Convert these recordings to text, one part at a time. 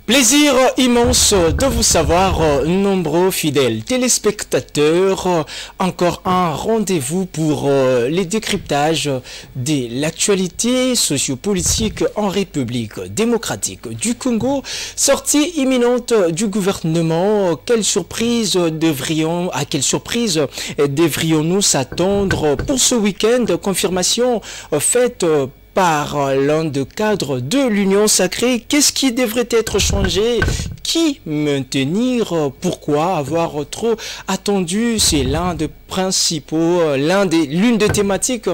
Plaisir immense de vous savoir, nombreux fidèles téléspectateurs. Encore un rendez-vous pour les décryptages de l'actualité sociopolitique en République démocratique du Congo. Sortie imminente du gouvernement. À quelle surprise devrions-nous s'attendre pour ce week-end? Confirmation faite par l'un des cadres de l'Union sacrée. Qu'est-ce qui devrait être changé? Qui maintenir? Pourquoi avoir trop attendu? C'est l'un des principaux, l'une des thématiques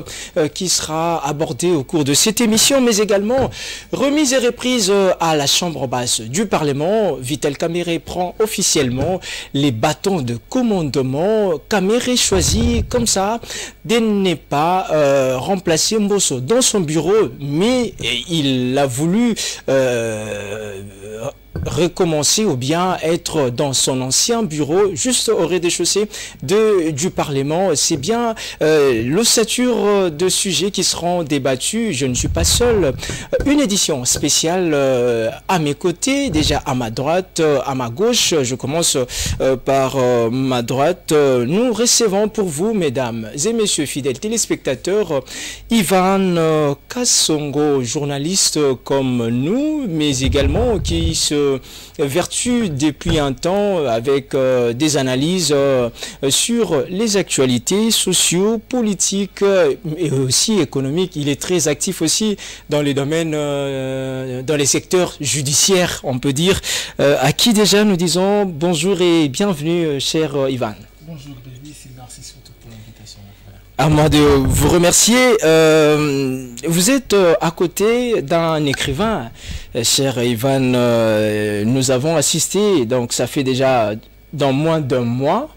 qui sera abordée au cours de cette émission, mais également remise et reprise à la Chambre basse du Parlement. Vital Kamerhe prend officiellement les bâtons de commandement. Kamerhe choisit comme ça de ne pas remplacer Mbosso dans son bureau, mais il a voulu recommencer ou bien être dans son ancien bureau juste au rez-de-chaussée du Parlement. C'est bien l'ossature de sujets qui seront débattus. Je ne suis pas seul. Une édition spéciale à mes côtés, déjà à ma droite, à ma gauche. Je commence par ma droite. Nous recevons pour vous, mesdames et messieurs fidèles téléspectateurs, Ivan Kassongo, journaliste comme nous, mais également qui se vertu depuis un temps avec des analyses sur les actualités socio-politiques et aussi économiques. Il est très actif aussi dans les domaines, dans les secteurs judiciaires, on peut dire, à qui déjà nous disons bonjour et bienvenue, cher Ivan. Bonjour David, c'est Narcisse surtout pour l'invitation. À moi de vous remercier. Vous êtes à côté d'un écrivain, cher Ivan. Nous avons assisté, donc ça fait déjà dans moins d'un mois,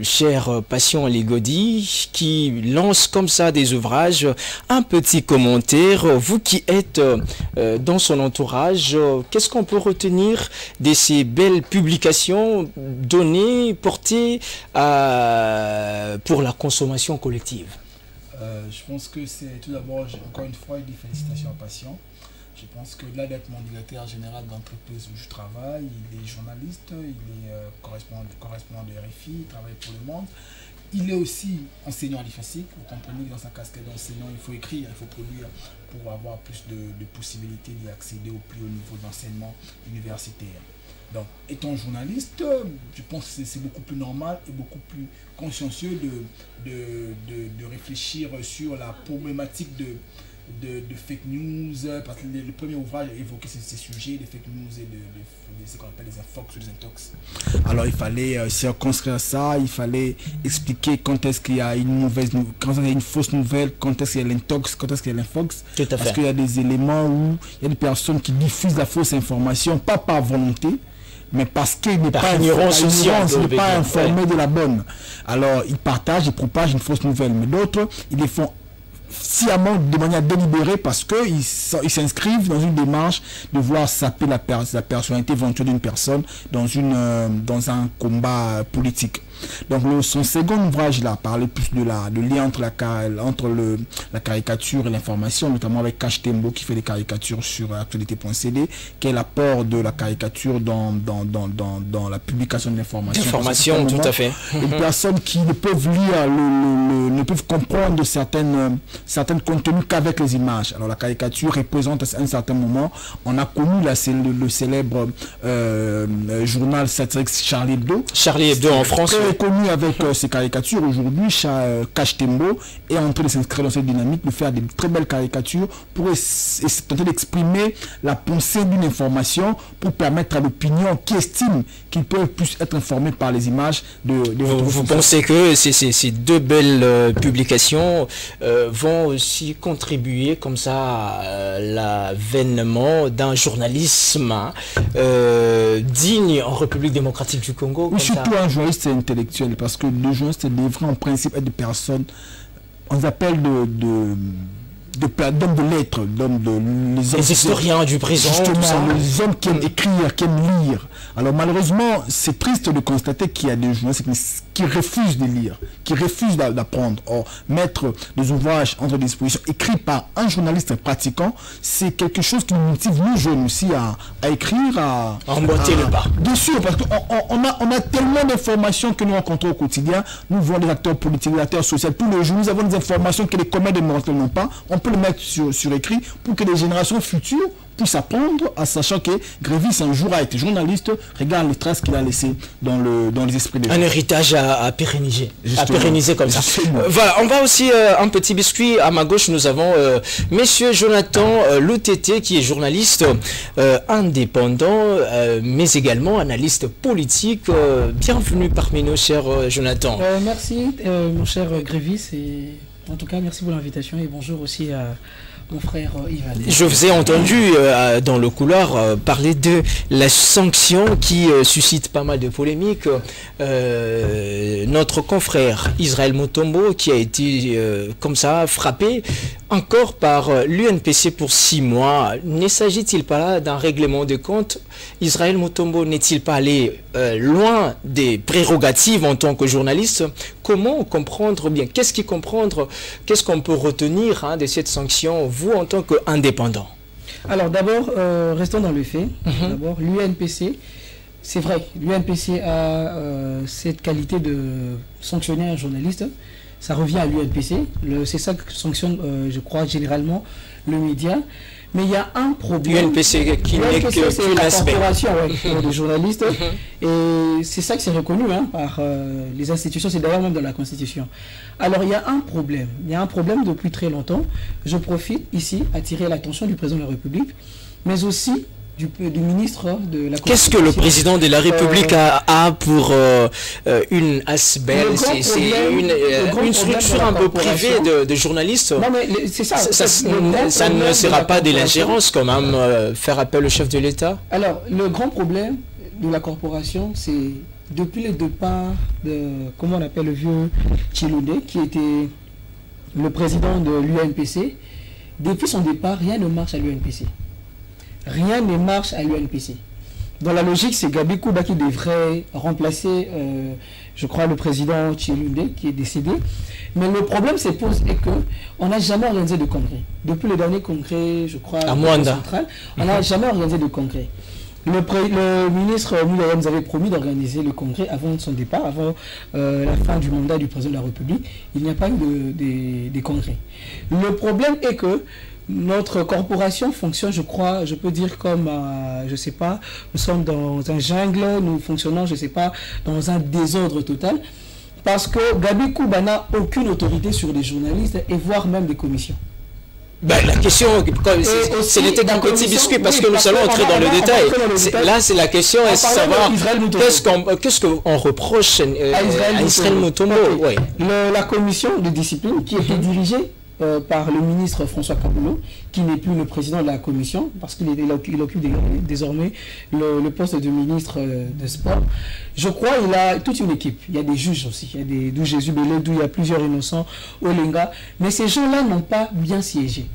cher Passion Ligodi, qui lance comme ça des ouvrages, un petit commentaire. Vous qui êtes dans son entourage, qu'est-ce qu'on peut retenir de ces belles publications données, portées pour la consommation collective? Je pense que c'est tout d'abord, encore une fois, une félicitations à Passion. Je pense que là d'être mon directeur général d'entreprise où je travaille, il est journaliste, il est correspondant de RFI, il travaille pour Le Monde. Il est aussi enseignant à l'IFASIC. Vous comprenez que dans sa casquette d'enseignant, il faut écrire, il faut produire pour avoir plus de possibilités d'y accéder au plus haut niveau d'enseignement universitaire. Donc, étant journaliste, je pense que c'est beaucoup plus normal et beaucoup plus consciencieux de réfléchir sur la problématique de fake news, parce que le premier ouvrage évoquait ces sujets, de fake news et de ce qu'on appelle les infox ou les intox. Alors il fallait circonscrire ça, il fallait expliquer quand est-ce qu'il y a une quand il y a une fausse nouvelle, quand est-ce qu'il y a l'intox, quand est-ce qu'il y a l'infox. Parce qu'il y a des éléments où il y a des personnes qui diffusent la fausse information, pas par volonté, mais parce qu'il n'est pas informé de la bonne. Alors ils partagent, ils propagent une fausse nouvelle, mais d'autres, ils les font sciemment, de manière délibérée, parce qu'ils s'inscrivent dans une démarche de voir saper la personnalité éventuelle d'une personne dans un combat politique. Donc son second ouvrage là parlait plus de lien entre la caricature et l'information, notamment avec Cash Tembo qui fait des caricatures sur actualité.cd, qui est l'apport de la caricature dans la publication de l'information. Tout à fait. Les personnes qui ne peuvent lire, ne peuvent comprendre certains contenus qu'avec les images. Alors la caricature représente à un certain moment, on a connu là, c'est le célèbre journal satirique Charlie Hebdo. Charlie Hebdo en France. Connu avec ses caricatures. Aujourd'hui, Cash Tembo est en train de s'inscrire dans cette dynamique, de faire des très belles caricatures pour tenter d'exprimer la pensée d'une information, pour permettre à l'opinion qui estime qu'ils peuvent plus être informés par les images Vous pensez que ces deux belles publications vont aussi contribuer comme ça à l'avènement d'un journalisme digne en République démocratique du Congo? Oui, surtout un journaliste intellectuel, parce que les journalistes devraient en principe être des personnes, on les appelle d'hommes de lettres, les historiens du présent, justement, les hommes qui aiment écrire, qui aiment lire. Alors malheureusement, c'est triste de constater qu'il y a des journalistes qui refusent de lire, qui refusent d'apprendre. Or, mettre des ouvrages entre disposition écrits par un journaliste pratiquant, c'est quelque chose qui nous motive, nous jeunes aussi, à écrire, à emboîter le pas. Bien sûr, parce qu'on a tellement d'informations que nous rencontrons au quotidien. Nous voyons des acteurs politiques, des acteurs sociaux. Tous les jours, nous avons des informations que les communs des mortels n'ont pas. On peut le mettre sur écrit pour que les générations futures puissent apprendre, en sachant que Grévis un jour a été journaliste. Regarde les traces qu'il a laissées dans les esprits des gens. Un héritage à pérenniser. À pérenniser comme ça. Voilà, on va aussi un petit biscuit. À ma gauche, nous avons Monsieur Jonathan Loutété, qui est journaliste indépendant, mais également analyste politique. Bienvenue parmi nous, cher Jonathan. Merci, mon cher Grévis. Et en tout cas, merci pour l'invitation et bonjour aussi à mon frère Ivan. Je vous ai entendu dans le couloir parler de la sanction qui suscite pas mal de polémiques. Notre confrère Israël Mutombo qui a été comme ça frappé encore par l'UNPC pour 6 mois. Ne s'agit-il pas là d'un règlement de compte? Israël Mutombo n'est-il pas allé loin des prérogatives en tant que journaliste? Comment comprendre bien? Qu'est-ce qu'on peut retenir de cette sanction, vous en tant qu'indépendant? Alors d'abord, restons dans le fait. D'abord, l'UNPC, c'est vrai, l'UNPC a cette qualité de sanctionner un journaliste. Ça revient à l'UNPC. C'est ça que sanctionne, je crois, généralement le média. Mais il y a un problème. L'UNPC qui n'est que la corporation des journalistes. Et c'est ça que c'est reconnu par les institutions. C'est d'ailleurs même dans la Constitution. Alors il y a un problème. Il y a un problème depuis très longtemps. Je profite ici à attirer l'attention du président de la République, mais aussi du ministre de la Constitution. Qu'est-ce que le président de la République a pour une ASBEL? C'est une structure un peu privée de journalistes. Non, mais c'est ça. Ça ne sera pas de l'ingérence quand même, faire appel au chef de l'État? Alors, le grand problème de la corporation, c'est depuis le départ de, comment on appelle le vieux Tchiloudé, qui était le président de l'UNPC, depuis son départ, rien ne marche à l'UNPC. Rien ne marche à l'UNPC. Dans la logique, c'est Gabi Kouba qui devrait remplacer, je crois, le président Tchiloudé, qui est décédé. Mais le problème se pose est qu'on n'a jamais organisé de congrès. Depuis le dernier congrès, je crois, à Mwanda, on n'a jamais organisé de congrès. Le ministre Moulaye nous avait promis d'organiser le congrès avant son départ, avant la fin du mandat du président de la République. Il n'y a pas eu de congrès. Le problème est que notre corporation fonctionne, je crois, je peux dire comme, je ne sais pas, nous sommes dans un jungle, nous fonctionnons, je ne sais pas, dans un désordre total, parce que Gabi Kouba n'a aucune autorité sur les journalistes et voire même des commissions. Ben, la question, ce n'était qu'un petit biscuit, parce que nous allons entrer dans le détail. Là, c'est la question, est-ce de savoir qu'est-ce qu'on reproche à Israël Mutombo. La commission de discipline qui était dirigée par le ministre François Kaboulou, qui n'est plus le président de la commission, parce qu'il occupe désormais le poste de ministre de sport. Je crois qu'il a toute une équipe. Il y a des juges aussi. Il y a d'où Jésus Belé, d'où il y a plusieurs innocents, Olenga. Mais ces gens-là n'ont pas bien siégé.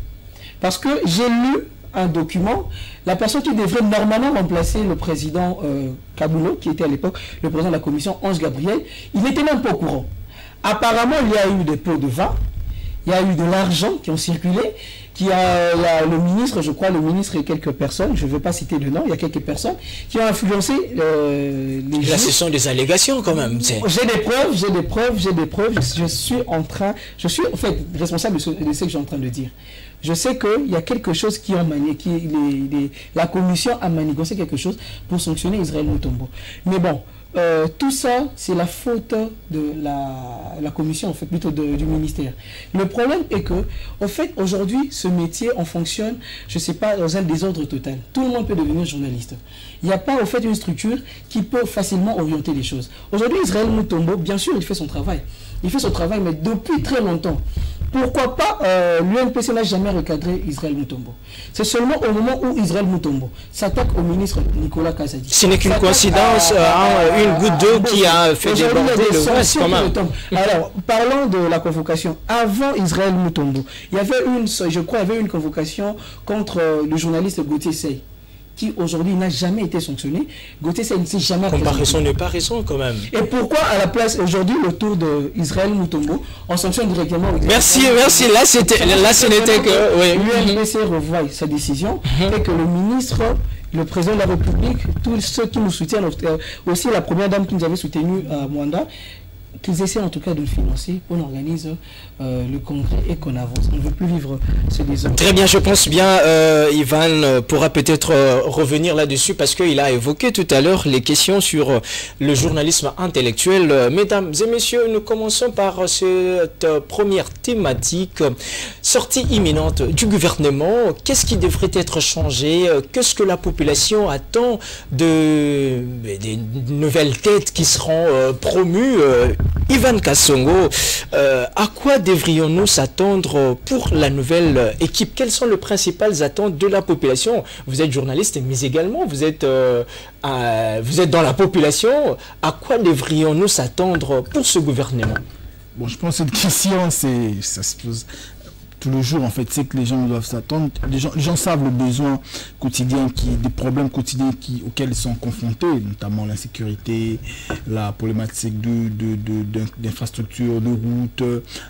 Parce que j'ai lu un document, la personne qui devrait normalement remplacer le président Kaboulou, qui était à l'époque le président de la commission, Ange Gabriel, il n'était même pas au courant. Apparemment, il y a eu des pots de vin. Il y a eu de l'argent qui ont circulé, il y a le ministre, je crois, le ministre et quelques personnes, je ne veux pas citer le nom, il y a quelques personnes qui ont influencé les Là, ce sont des allégations quand même. J'ai des preuves, je suis en fait responsable de ce que je suis en train de dire. Je sais qu'il y a quelque chose qui ont la commission a manigancé quelque chose pour sanctionner Israël Mutombo. Mais bon, tout ça, c'est la faute de la commission, en fait, plutôt du ministère. Le problème est que, en fait, aujourd'hui, ce métier, on fonctionne, je ne sais pas, dans un désordre total. Tout le monde peut devenir journaliste. Il n'y a pas, en fait, une structure qui peut facilement orienter les choses. Aujourd'hui, Israël Mutombo, bien sûr, il fait son travail. Il fait son travail, mais depuis très longtemps. Pourquoi pas l'UNPC n'a jamais recadré Israël Mutombo. C'est seulement au moment où Israël Mutombo s'attaque au ministre Nicolas Kazadi. Ce n'est qu'une coïncidence, une goutte d'eau qui a fait déborder le vase quand même. Alors, parlons de la convocation. Avant Israël Mutombo, il y avait une convocation contre le journaliste Gauthier Sey, qui aujourd'hui n'a jamais été sanctionné. Gauthier Sey ne s'est jamais présenté. Comparaison n'est pas raison quand même. Et pourquoi à la place aujourd'hui le tour d'Israël Mutombo, on sanctionne directement? Merci. Là, ce n'était que... Oui. L'UNPC revoit sa décision et que le ministre, le président de la République, tous ceux qui nous soutiennent, aussi la première dame qui nous avait soutenu à Mwanda, qu'ils essaient en tout cas de le financer, on organise le congrès et qu'on avance. On ne veut plus vivre ce désordre. Très bien, je pense bien, Ivan pourra peut-être revenir là-dessus parce qu'il a évoqué tout à l'heure les questions sur le journalisme intellectuel. Mesdames et messieurs, nous commençons par cette première thématique. Sortie imminente du gouvernement. Qu'est-ce qui devrait être changé? Qu'est-ce que la population attend des nouvelles têtes qui seront promues? Ivan Kasongo, à quoi devrions-nous s'attendre pour la nouvelle équipe? Quelles sont les principales attentes de la population? Vous êtes journaliste, mais également vous êtes dans la population. À quoi devrions-nous s'attendre pour ce gouvernement? Bon, je pense que cette question, ça se pose tous les jours, en fait. C'est que les gens doivent s'attendre. Les gens savent le besoin quotidien, des problèmes quotidiens auxquels ils sont confrontés, notamment l'insécurité, la problématique d'infrastructures, de routes,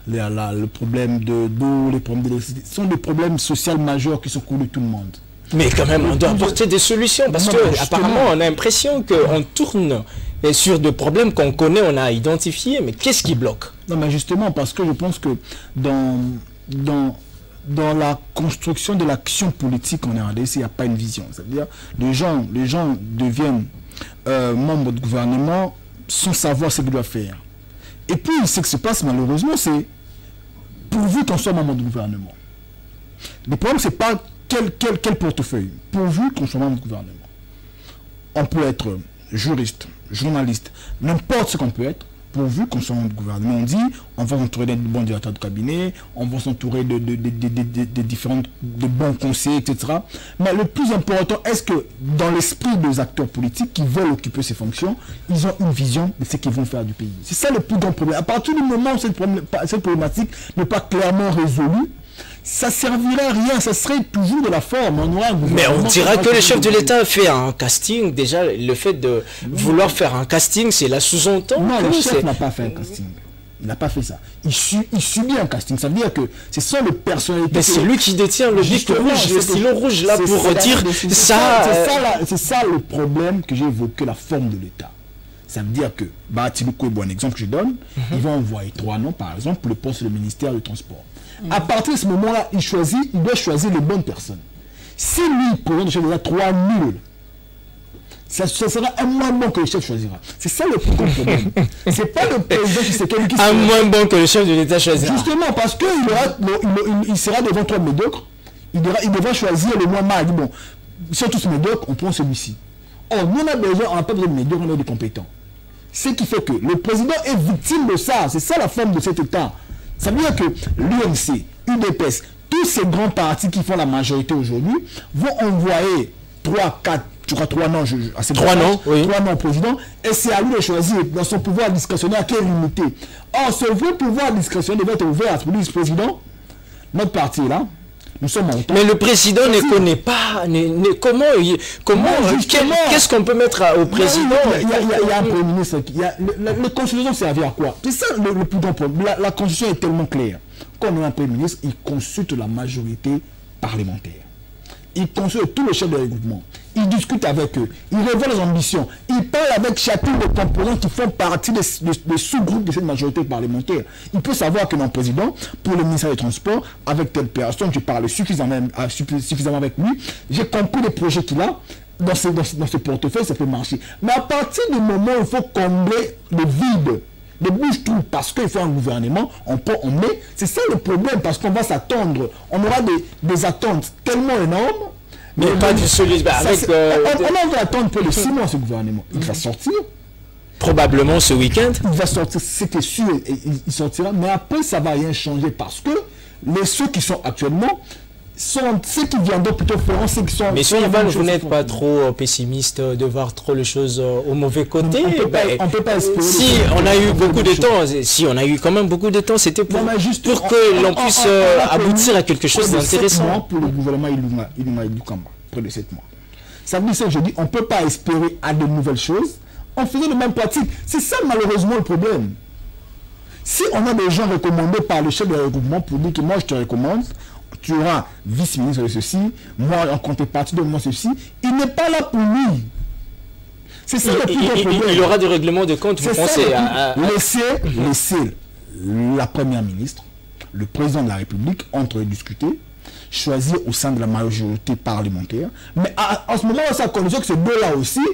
le problème d'eau, les problèmes d'électricité. Ce sont des problèmes sociaux majeurs qui sont connus de tout le monde. Mais quand même, on doit apporter des solutions parce qu'apparemment, on a l'impression qu'on tourne sur des problèmes qu'on connaît, on a identifié, mais qu'est-ce qui bloque? Non, mais justement, parce que je pense que dans la construction de l'action politique en RDC, il n'y a pas une vision. C'est-à-dire les gens deviennent membres de gouvernement sans savoir ce qu'ils doivent faire. Et puis, ce qui se passe malheureusement, c'est pourvu qu'on soit membre de gouvernement. Le problème, c'est pas quel portefeuille. Pourvu qu'on soit membre de gouvernement. On peut être juriste, journaliste, n'importe ce qu'on peut être, pourvu qu'on soit membre du gouvernement. On dit, on va s'entourer de bons directeurs de cabinet, on va s'entourer de bons conseillers, etc. Mais le plus important, est-ce que dans l'esprit des acteurs politiques qui veulent occuper ces fonctions, ils ont une vision de ce qu'ils vont faire du pays? C'est ça le plus grand problème. À partir du moment où cette problématique n'est pas clairement résolue, ça servirait à rien, ça serait toujours de la forme. Mais on dira que le chef de l'État fait un casting. Déjà, le fait de vouloir faire un casting, c'est la sous-entend. Non, le chef n'a pas fait un casting. Il n'a pas fait ça. Il subit un casting. Ça veut dire que ce sont les personnalités... Mais c'est lui qui détient le bic rouge, le stylo rouge, là, pour dire ça... C'est ça le problème que j'ai évoqué, la forme de l'État. Ça veut dire que, Batilouko est bon exemple que je donne, ils vont envoyer 3 noms, par exemple, pour le poste du ministère du Transport. À partir de ce moment-là, il doit choisir les bonnes personnes. Si lui, président du chef de l'État, 3 nuls, ça sera un moins bon que le chef choisira. C'est ça le plus gros problème. C'est pas le président qui sait un moins bon que le chef de l'État choisira. Justement, parce qu'il sera devant 3 médiocres, il devra choisir le moins mal. Bon, si on tous médiocres, on prend celui-ci. Or, nous, on n'a pas besoin de médiocres, on a des compétents. Ce qui fait que le président est victime de ça. C'est ça la forme de cet État. Ça veut dire que l'UNC, UDPS, tous ces grands partis qui font la majorité aujourd'hui vont envoyer 3 noms au président, et c'est à lui de choisir dans son pouvoir discrétionnaire qui est limité. Or, ce vrai pouvoir discrétionnaire devait être ouvert à ce président. Notre parti là, nous sommes en temps. Mais le président ne connaît pas comment qu'est-ce qu'on peut mettre au président? Il y a un premier ministre. La Constitution servait à quoi? C'est ça le plus grand problème. La Constitution est tellement claire. Quand on a un premier ministre, il consulte la majorité parlementaire. Il consulte tous les chefs de regroupement. Il discute avec eux. Il révèle les ambitions. Il parle avec chacun des composants qui font partie des sous-groupes de cette majorité parlementaire. Il peut savoir que mon président, pour le ministère des Transports, avec telle personne, je parle suffisamment avec lui. J'ai compris les projets qu'il a. Dans ce portefeuille, ça peut marcher. Mais à partir du moment où il faut combler le vide, le bouge-trou, parce qu'il faut un gouvernement, on met. C'est ça le problème, parce qu'on va s'attendre. On aura des attentes tellement énormes. Mais pas du solide. On va attendre pour les 6 mois ce gouvernement. Il va sortir. Probablement ce week-end. Il va sortir, c'est sûr, il sortira. Mais après, ça ne va rien changer parce que ceux qui sont actuellement sont ceux qui viendront plutôt feront ceux qui sont... Mais sur Ivan, vous n'êtes pas trop pessimiste de voir trop les choses au mauvais côté? On peut pas espérer... Si on a eu beaucoup de temps, si on a eu quand même beaucoup de temps, c'était pour que l'on puisse aboutir à quelque chose d'intéressant. Pour le gouvernement Ilunga Ilukamba, près de 7 mois. Ça veut dire que je dis, on ne peut pas espérer à de nouvelles choses. On faisait les mêmes pratiques. C'est ça malheureusement le problème. Si on a des gens recommandés par le chef de regroupement pour dire que moi je te recommande, tu auras vice-ministre de ceci, moi en contrepartie de moi ceci, il n'est pas là pour lui. C'est ça le plus gros problème. Il y aura des règlements de compte, vous pensez à... Laisser la première ministre, le président de la République, entre discuter, choisir au sein de la majorité parlementaire, mais en ce moment, ça condition que ces deux-là aussi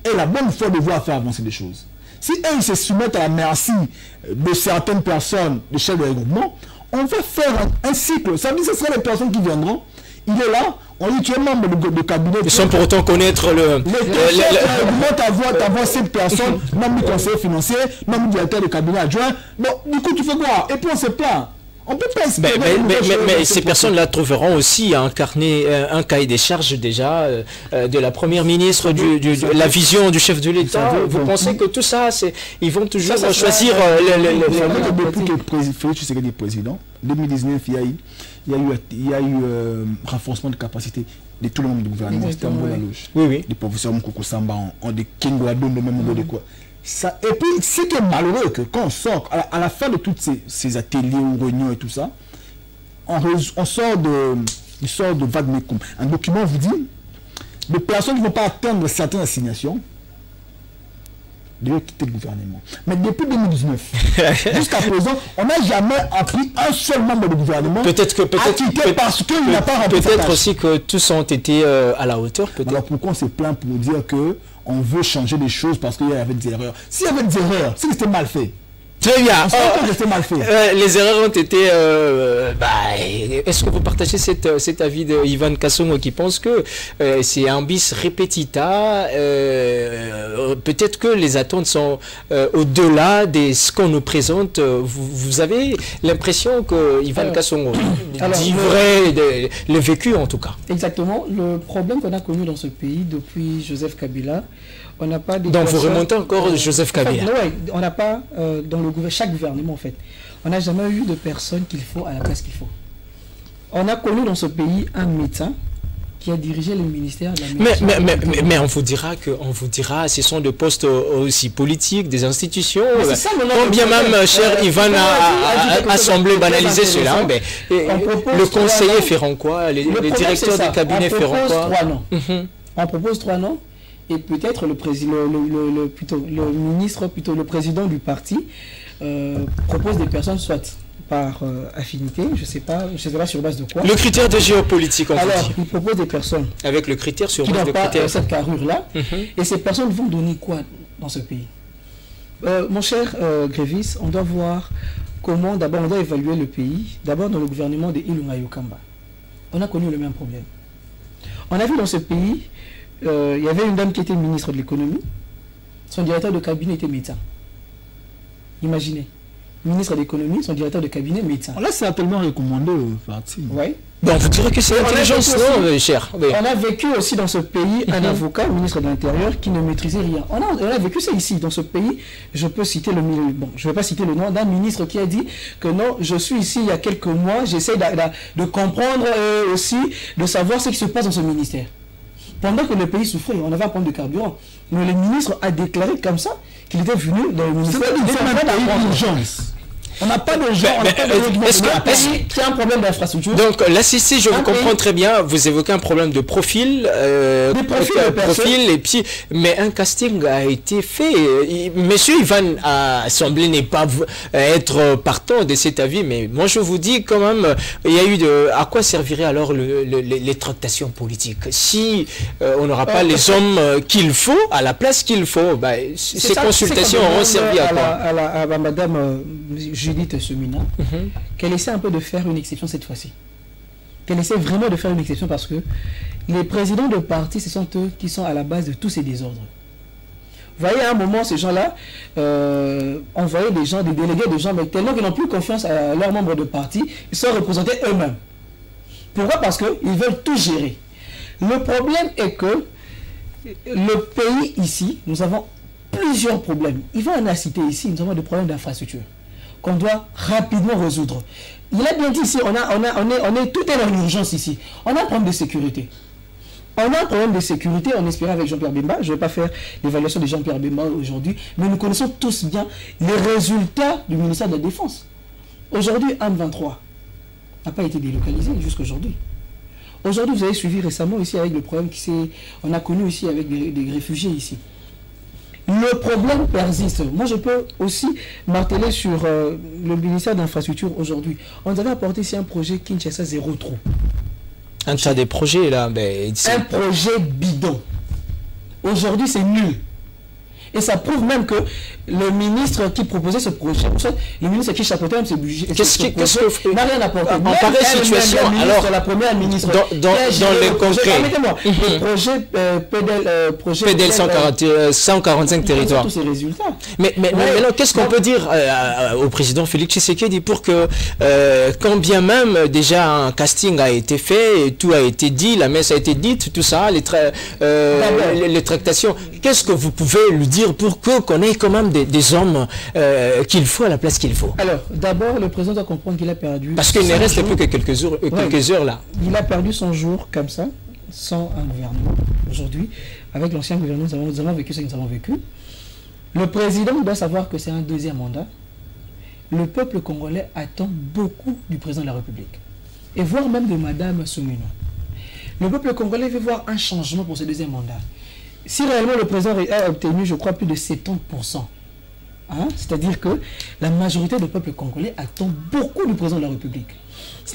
aient la bonne foi de voir faire avancer des choses. Si eux se soumettent à la merci de certaines personnes, des chefs de regroupement, on va faire un cycle. Ça veut dire que ce sera les personnes qui viendront. Il est là, on dit tu es membre de cabinet. Ils sont pour autant connaître le... Ta voix 7 personnes, membre du conseiller financier, membre du directeur de cabinet adjoint. Bon, du coup, tu fais quoi? Et puis on se plaint. On peut pas espérer. Mais ces personnes-là trouveront aussi un cahier des charges déjà de la première ministre, de la vision du chef de l'État. Vous pensez que tout ça, ils vont toujours choisir... Depuis que Félix Tshisekedi est président, 2019, il y a eu renforcement de capacité de tout le monde du gouvernement. C'était un peu la loge. Oui. Des professeurs Moukoko Samba, des Kengo Adon, de même de quoi. Ça, et puis, c'est que malheureux que quand on sort, à la fin de tous ces ateliers ou réunions et tout ça, on sort de vague mécom. Un document vous dit, les personnes qui ne vont pas atteindre certaines assignations devaient quitter le gouvernement. Mais depuis 2019, jusqu'à présent, on n'a jamais appris un seul membre du gouvernement à quitter parce qu'il n'a pas rempli sa tâche. Peut-être aussi que tous ont été à la hauteur, peut-être. Alors pourquoi on se plaint pour dire que on veut changer des choses parce qu'il y avait des erreurs? S'il y avait des erreurs, c'est que c'était mal fait. Très bien. Mal fait. Les erreurs ont été... Est-ce que vous partagez cet avis de Ivan Kassongo qui pense que c'est un bis repetita? Peut-être que les attentes sont au-delà de ce qu'on nous présente. Vous avez l'impression que Ivan Kassongo dit vrai, le vécu en tout cas. Exactement. Le problème qu'on a connu dans ce pays depuis Joseph Kabila, on n'a pas... Donc vous remontez encore Joseph Kabila. En fait, on n'a pas, dans chaque gouvernement en fait, on n'a jamais eu de personne qu'il faut à la place qu'il faut. On a connu dans ce pays un médecin qui a dirigé le ministère de la médecine. Mais on vous dira, ce sont des postes aussi politiques, des institutions. Combien même, cher Ivan, a semblé banaliser cela. Le conseiller feront quoi? Les directeurs de cabinet feront quoi? On propose 3 noms. Et peut-être le président du parti propose des personnes soit par affinité, je ne sais pas sur base de quoi. Le critère de géopolitique, en fait. Alors, il propose des personnes avec le critère sur qui base n'ont de pas critères. Cette carrure-là. Et ces personnes vont donner quoi dans ce pays? Mon cher Grévis, on doit voir comment, d'abord, on doit évaluer le pays. D'abord, dans le gouvernement de Ilunga Ilukamba, on a connu le même problème. On a vu dans ce pays... il y avait une dame qui était ministre de l'économie, son directeur de cabinet était médecin. Imaginez, ministre de l'économie, son directeur de cabinet médecin. Là, c'est tellement recommandé au parti. Oui. Donc vous direz que c'est l'intelligence, non, cher? Oui. On a vécu aussi dans ce pays un avocat, ministre de l'Intérieur, qui ne maîtrisait rien. On a vécu ça ici, dans ce pays. Je peux citer je ne vais pas citer le nom d'un ministre qui a dit que non, je suis ici il y a quelques mois, j'essaie de comprendre aussi, de savoir ce qui se passe dans ce ministère. Pendant que le pays souffrait, on avait un problème de carburant. Mais le ministre a déclaré comme ça qu'il était venu dans le ministère. On n'a pas de gens, on n'a pas de qui a un problème d'infrastructure. Donc là, si je vous comprends très bien, vous évoquez un problème de profil, et puis, mais un casting a été fait. Monsieur Ivan a semblé ne pas être partant de cet avis, mais moi je vous dis quand même, il y a eu à quoi serviraient alors les tractations politiques si on n'aura pas les hommes qu'il faut, à la place qu'il faut, ces consultations auront servi à quoi? À madame Judith Semina, qu'elle essaie un peu de faire une exception cette fois-ci. Qu'elle essaie vraiment de faire une exception parce que les présidents de parti, ce sont eux qui sont à la base de tous ces désordres. Vous voyez, à un moment, ces gens-là envoyaient des gens, des délégués de gens, mais tellement qu'ils n'ont plus confiance à leurs membres de parti, ils sont représentés eux-mêmes. Pourquoi? Parce qu'ils veulent tout gérer. Le problème est que le pays ici, nous avons plusieurs problèmes. Il va en citer ici, nous avons des problèmes d'infrastructure qu'on doit rapidement résoudre. Il a bien dit ici, tout est en urgence ici. On a un problème de sécurité. On a un problème de sécurité en espérant avec Jean-Pierre Bemba. Je ne vais pas faire l'évaluation de Jean-Pierre Bemba aujourd'hui, mais nous connaissons tous bien les résultats du ministère de la Défense. Aujourd'hui, AN-23 n'a pas été délocalisé jusqu'à aujourd'hui. Aujourd'hui, vous avez suivi récemment ici avec le problème on a connu ici avec des réfugiés ici. Le problème persiste. Moi, je peux aussi marteler sur le ministère d'Infrastructure aujourd'hui. On nous avait apporté ici un projet Kinshasa Zéro Trou. Un tas de projets là. Un projet bidon. Aujourd'hui, c'est nul. Et ça prouve même que le ministre qui proposait ce projet, le ministre qui chapeautait même ce budget, n'a rien apporté. En pareille situation, alors, la première ministre, dans le concret, permettez-moi, le projet PDL 145 territoires. Tous ces résultats. Mais maintenant, qu'est-ce qu'on peut dire au président Félix Tshisekedi pour que, quand bien même déjà un casting a été fait, tout a été dit, la messe a été dite, tout ça, les tractations, qu'est-ce que vous pouvez lui dire pour qu'on ait quand même des hommes qu'il faut à la place qu'il faut? Alors, d'abord, le président doit comprendre qu'il a perdu... Parce qu'il ne reste plus que quelques heures là. Il a perdu son jour comme ça, sans un gouvernement. Aujourd'hui, avec l'ancien gouvernement, nous avons vécu ce que nous avons vécu. Le président doit savoir que c'est un deuxième mandat. Le peuple congolais attend beaucoup du président de la République. Et voire même de Madame Soumino. Le peuple congolais veut voir un changement pour ce deuxième mandat. Si réellement le président a obtenu, je crois, plus de 70%, hein, c'est-à-dire que la majorité du peuple congolais attend beaucoup du président de la République.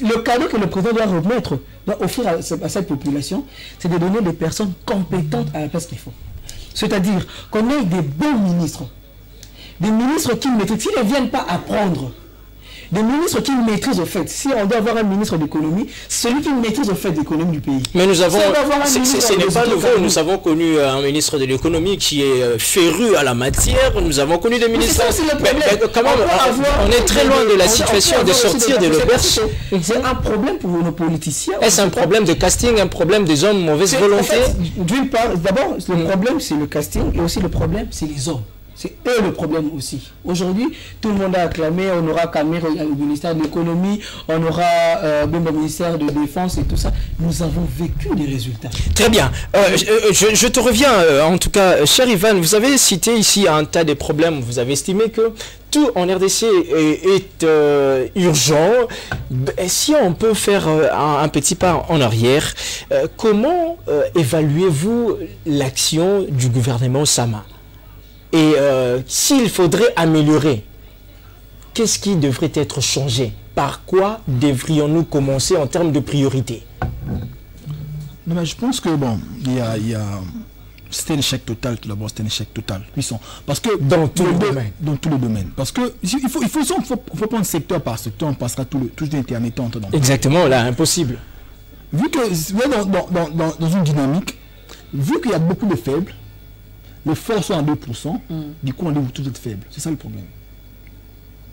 Le cadeau que le président doit remettre, doit offrir à cette population, c'est de donner des personnes compétentes à la place qu'il faut. C'est-à-dire qu'on ait des bons ministres, des ministres qui maîtrisent, s'ils ne viennent pas apprendre, des ministres qui maîtrisent au fait. Si on doit avoir un ministre d'économie, celui qui maîtrise au fait l'économie du pays. Mais nous avons, ce n'est pas nouveau, nous avons connu un ministre de l'économie qui est féru à la matière, nous avons connu des ministres... On est très loin de la situation de sortir de l'auberge. C'est un problème pour nos politiciens. Est-ce un problème de casting, un problème des hommes mauvaise volonté? D'une part, d'abord, le problème c'est le casting et aussi le problème c'est les hommes. C'est eux le problème aussi. Aujourd'hui, tout le monde a acclamé, on aura Kamir au ministère de l'économie, on aura au ministère de défense et tout ça. Nous avons vécu des résultats. Très bien. Je te reviens, en tout cas, cher Ivan, vous avez cité ici un tas de problèmes. Vous avez estimé que tout en RDC est urgent. Si on peut faire un petit pas en arrière, comment évaluez-vous l'action du gouvernement Sama? Et s'il faudrait améliorer, qu'est-ce qui devrait être changé? Par quoi devrions-nous commencer en termes de priorité? Non, mais je pense que bon, c'était un échec total, tout d'abord, c'était un échec total, puissant. Parce que dans tous les domaines. Dans tous les domaines. Parce que il faut prendre secteur par secteur, on passera tout l'intermittent. Exactement, là, impossible. Vu que dans une dynamique, vu qu'il y a beaucoup de faibles, les forts sont à 2%, du coup on dit tout est faible. C'est ça le problème.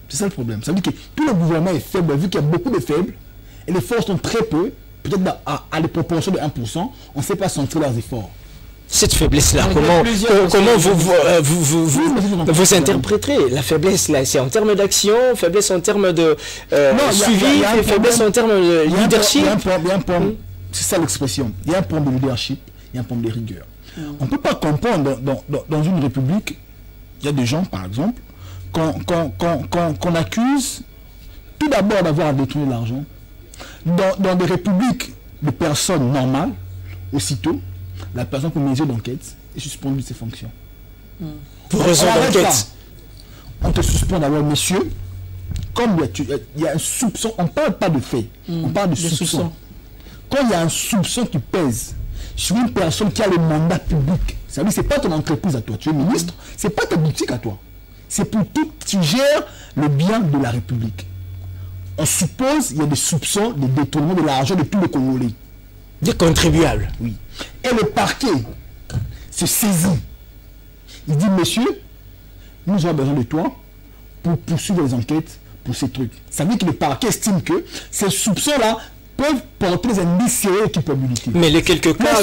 C'est ça le problème. Ça veut dire que tout le gouvernement est faible, vu qu'il y a beaucoup de faibles, et les forts sont très peu, peut-être à des proportions de 1%, on ne sait pas centrer leurs efforts. Cette faiblesse-là, comment vous interpréterez la faiblesse là? C'est en termes d'action, faiblesse en termes de suivi, faiblesse en termes de leadership? C'est ça l'expression. Il y a un problème de leadership, il y a un problème de rigueur. On ne peut pas comprendre dans une république, il y a des gens, par exemple, qu'on accuse tout d'abord d'avoir détourné l'argent. Dans des républiques de personnes normales, aussitôt, la personne pour mesure d'enquête est suspendue de ses fonctions. Pour raison d'enquête. On te suspend d'abord, monsieur, comme il y a un soupçon, on ne parle pas de fait, on parle de soupçon. Quand il y a un soupçon qui pèse sur une personne qui a le mandat public, ça veut dire que ce n'est pas ton entreprise à toi, tu es ministre, ce n'est pas ta boutique à toi. C'est pour tout, tu gères le bien de la République. On suppose qu'il y a des soupçons de détournement de l'argent de tous les Congolais. Des contribuables. Oui. Et le parquet se saisit. Il dit, monsieur, nous avons besoin de toi pour poursuivre les enquêtes pour ces trucs. Ça veut dire que le parquet estime que ces soupçons-là peuvent porter des indices sérieux de culpabilité. Mais les quelques cas,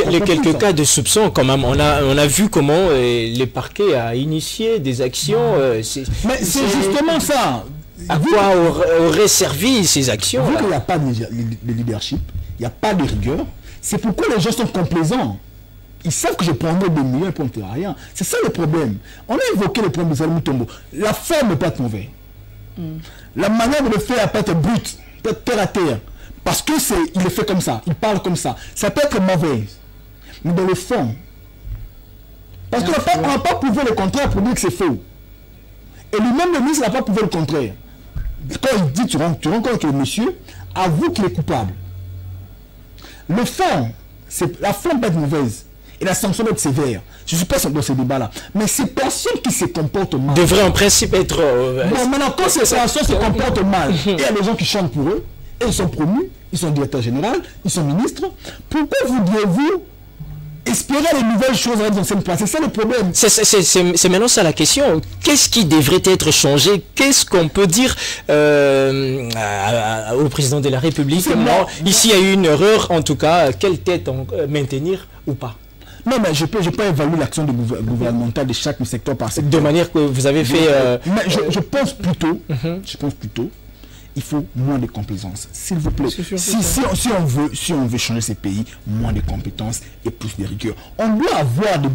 les quelques cas de soupçons, quand même, on a vu comment les parquets a initié des actions. Mais c'est justement ça. À quoi auraient servi ces actions? Vu qu'il n'y a pas de leadership, il n'y a pas de rigueur, c'est pourquoi les gens sont complaisants. Ils savent que je prendrai des millions pour ne faire rien. C'est ça le problème. On a évoqué le problème de Salim Tombo. La forme ne peut pas être mauvaise. La manière de le faire peut être brute, peut être terre à terre. Parce que il le fait comme ça, il parle comme ça. Ça peut être mauvais. Mais dans le fond, parce qu'on n'a pas prouvé le contraire pour dire que c'est faux. Et lui-même, le ministre n'a pas prouvé le contraire. Quand il dit, tu rends compte que le monsieur avoue qu'il est coupable. Le fond, la forme peut être mauvaise. Et la sanction doit être sévère. Je ne suis pas dans ce débat-là. Mais ces personnes qui se comportent mal... devraient en principe être... Bon, maintenant, quand ces personnes se comportent mal, et il y a des gens qui chantent pour eux, et ils sont promus, ils sont directeurs généraux, ils sont ministres, pourquoi voudriez-vous espérer les nouvelles choses dans cette place? C'est ça le problème. C'est maintenant ça la question. Qu'est-ce qui devrait être changé? Qu'est-ce qu'on peut dire au président de la République? Ici, il y a eu une erreur, en tout cas, quelle tête maintenir ou pas? Non, mais je peux évaluer l'action gouvernementale de chaque secteur par secteur. De manière que vous avez fait... Mais je pense plutôt, il faut moins de complaisance. S'il vous plaît, si on veut changer ces pays, moins de compétences et plus de rigueur. On doit avoir des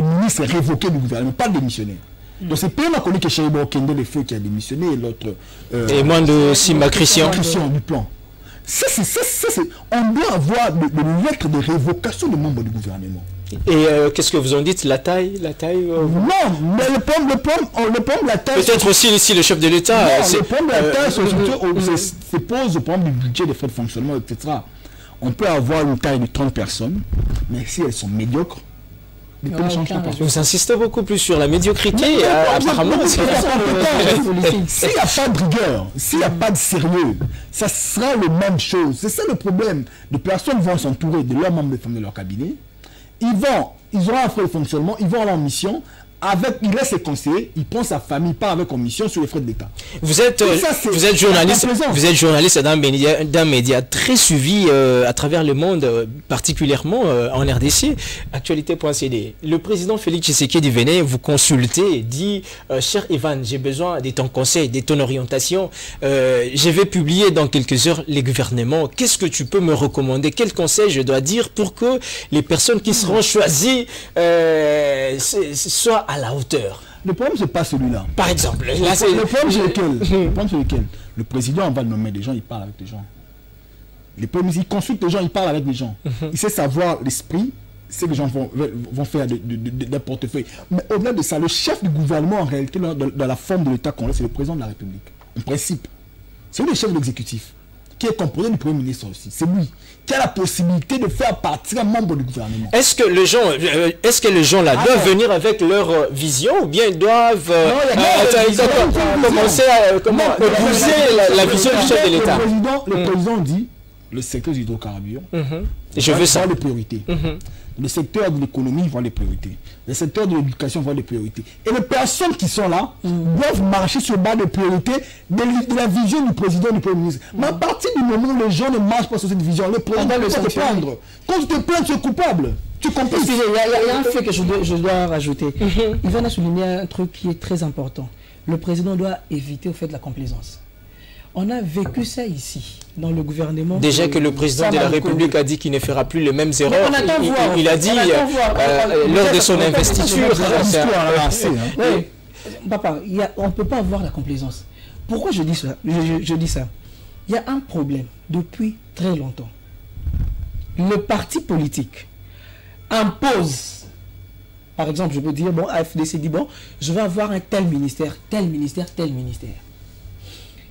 ministres révoqués du gouvernement, pas démissionnaires. Donc c'est pays, on a connu que Chéribo Okende, le feu qui a démissionné, et l'autre... et moins de Sima Christian du plan. On doit avoir des lettres de révocation de membres du gouvernement. Et qu'est-ce que vous en dites? La taille Non, mais le problème de la taille... Peut-être aussi le chef de l'État... Le problème de la taille, c'est pose le problème du budget, des frais de fonctionnement, etc. On peut avoir une taille de 30 personnes, mais si elles sont médiocres, vous insistez beaucoup plus sur la médiocrité, apparemment. S'il n'y a pas de rigueur, s'il n'y a pas de sérieux, ça sera la même chose. C'est ça le problème. Les personnes vont s'entourer de leurs membres de famille de leur cabinet. Ils auront un frais de fonctionnement, ils vont aller en mission. Il laisse ses conseillers, il prend sa famille, il part avec en mission sur les frais de l'État. Vous êtes journaliste d'un média très suivi à travers le monde, particulièrement en RDC, actualité.cd. Le président Félix Tshisekedi venait vous consulter, dit cher Ivan, j'ai besoin de ton conseil, de ton orientation. Je vais publier dans quelques heures les gouvernements. Qu'est-ce que tu peux me recommander? Quel conseil je dois dire pour que les personnes qui seront choisies soient à la hauteur? Le problème, c'est pas celui-là. Par exemple, le problème, c'est lequel? Le président va nommer des gens, il parle avec les gens. Il consulte les gens, il parle avec les gens. Il sait savoir l'esprit, c'est que les gens vont faire des portefeuilles. Mais au-delà de ça, le chef du gouvernement, en réalité, dans la forme de l'État qu'on a, c'est le président de la République. En principe. C'est lui le chef de l'exécutif, qui est composé du Premier ministre aussi. C'est lui qui a la possibilité de faire partir un membre du gouvernement. Est-ce que les gens là doivent venir avec leur vision, ou bien ils doivent commencer à épouser la vision du chef de l'État? Le président dit, le secteur des hydrocarbures, je veux ça. Les priorités. Le secteur de l'économie voit les priorités. Le secteur de l'éducation voit les priorités. Et les personnes qui sont là doivent marcher sur base des priorités de la vision du président et du Premier ministre. Mais à partir du moment où les gens ne marchent pas sur cette vision, le président peut te prendre. Quand tu te plains, tu es coupable. Tu comprends? Il y a un fait que je dois rajouter. Ivan a souligné un truc qui est très important. Le président doit éviter au fait de la complaisance. On a vécu ça ici, dans le gouvernement. Déjà que le président de la République a dit qu'il ne fera plus les mêmes erreurs. Il a dit lors de son investiture. Papa, on ne peut pas avoir la complaisance. Pourquoi je dis ça? Je dis ça. Il y a un problème depuis très longtemps. Le parti politique impose, par exemple, je peux dire, bon, AFDC dit, bon, je vais avoir un tel ministère, tel ministère, tel ministère.